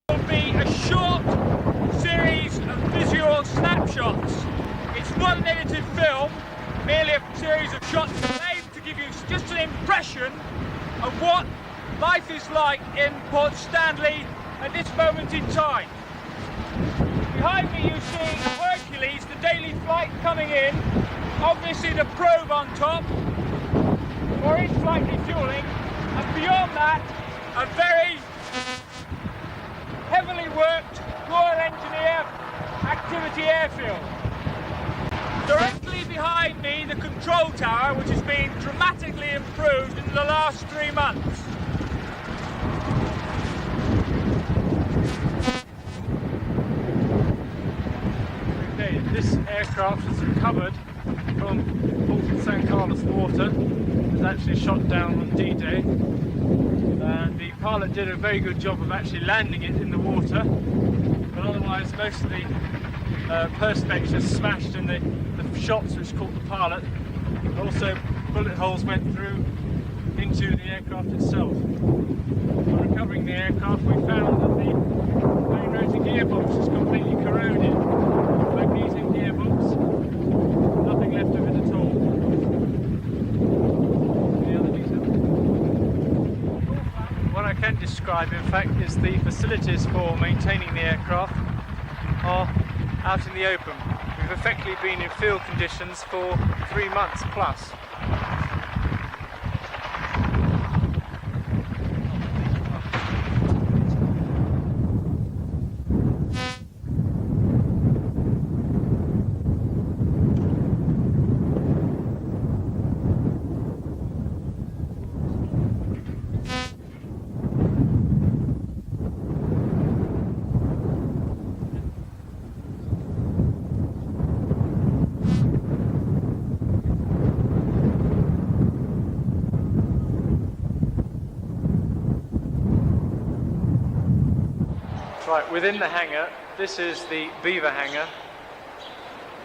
will be a short series of visual snapshots. It's not an edited film, merely a series of shots aimed to give you just an impression of what life is like in Port Stanley at this moment in time. Behind me you see Hercules, the daily flight coming in, obviously the probe on top for in-flight refueling, and beyond that a very heavily worked Royal Engineer activity airfield. Directly behind me the control tower, which has been dramatically improved in the last 3 months. Okay, this aircraft was recovered from Port San Carlos water. It was actually shot down on D-Day. The pilot did a very good job of actually landing it in the water, but otherwise most of the perspex just smashed in the shots which caught the pilot. Also bullet holes went through into the aircraft itself. On recovering the aircraft we found that the main rotor gearbox is completely corroded. Magnesium gearbox, nothing left of it at all. Any other details? What I can describe in fact is the facilities for maintaining the aircraft are out in the open. We've effectively been in field conditions for 3 months plus. Right, within the hangar, this is the Beaver hangar.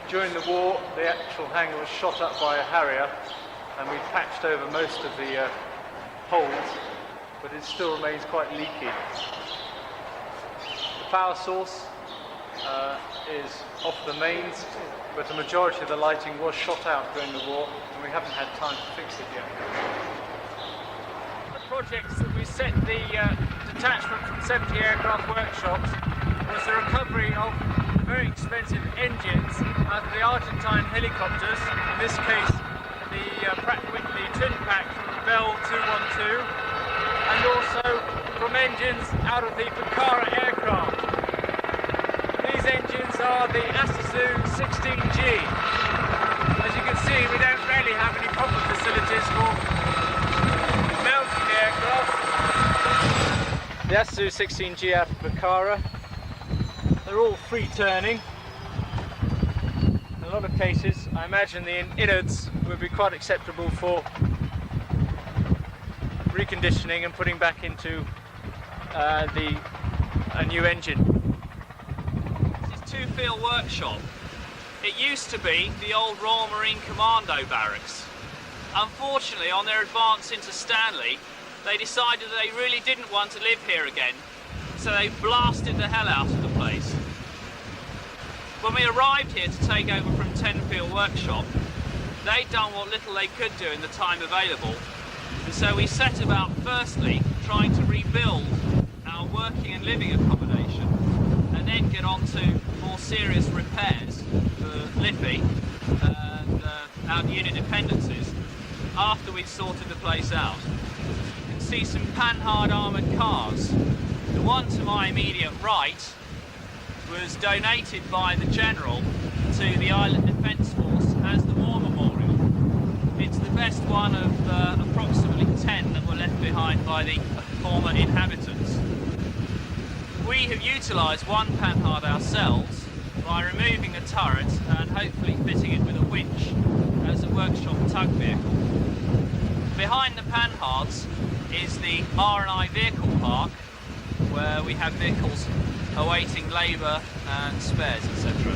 During the war, the actual hangar was shot up by a Harrier, and we patched over most of the holes, but it still remains quite leaky. The power source is off the mains, but the majority of the lighting was shot out during the war, and we haven't had time to fix it yet. The projects that we set the detachment from 70 aircraft workshops was the recovery of very expensive engines out of the Argentine helicopters, in this case the Pratt & Whitney twin pack from the Bell 212, and also from engines out of the Pucara aircraft. These engines are the Asasu 16G. As you can see, we don't really have any proper facilities for mounting the aircraft. The Asasu 16G out of Pucara, they're all free turning. In a lot of cases, I imagine the innards would be quite acceptable for reconditioning and putting back into a new engine. This is Two-Field Workshop. It used to be the old Royal Marine Commando barracks. Unfortunately, on their advance into Stanley, they decided that they really didn't want to live here again, so they blasted the hell out of the place. When we arrived here to take over from Ten-Field Workshop, they'd done what little they could do in the time available, and so we set about firstly trying to rebuild our working and living accommodation, and then get on to more serious repairs for Liffey and our unit dependencies after we'd sorted the place out. See some panhard armoured cars. The one to my immediate right was donated by the General to the Island Defence Force as the War Memorial. It's the best one of approximately 10 that were left behind by the former inhabitants. We have utilised one panhard ourselves by removing a turret and hopefully fitting it with a winch as a workshop tug vehicle. Behind the panhards is the R&I vehicle park, where we have vehicles awaiting labour and spares, etc.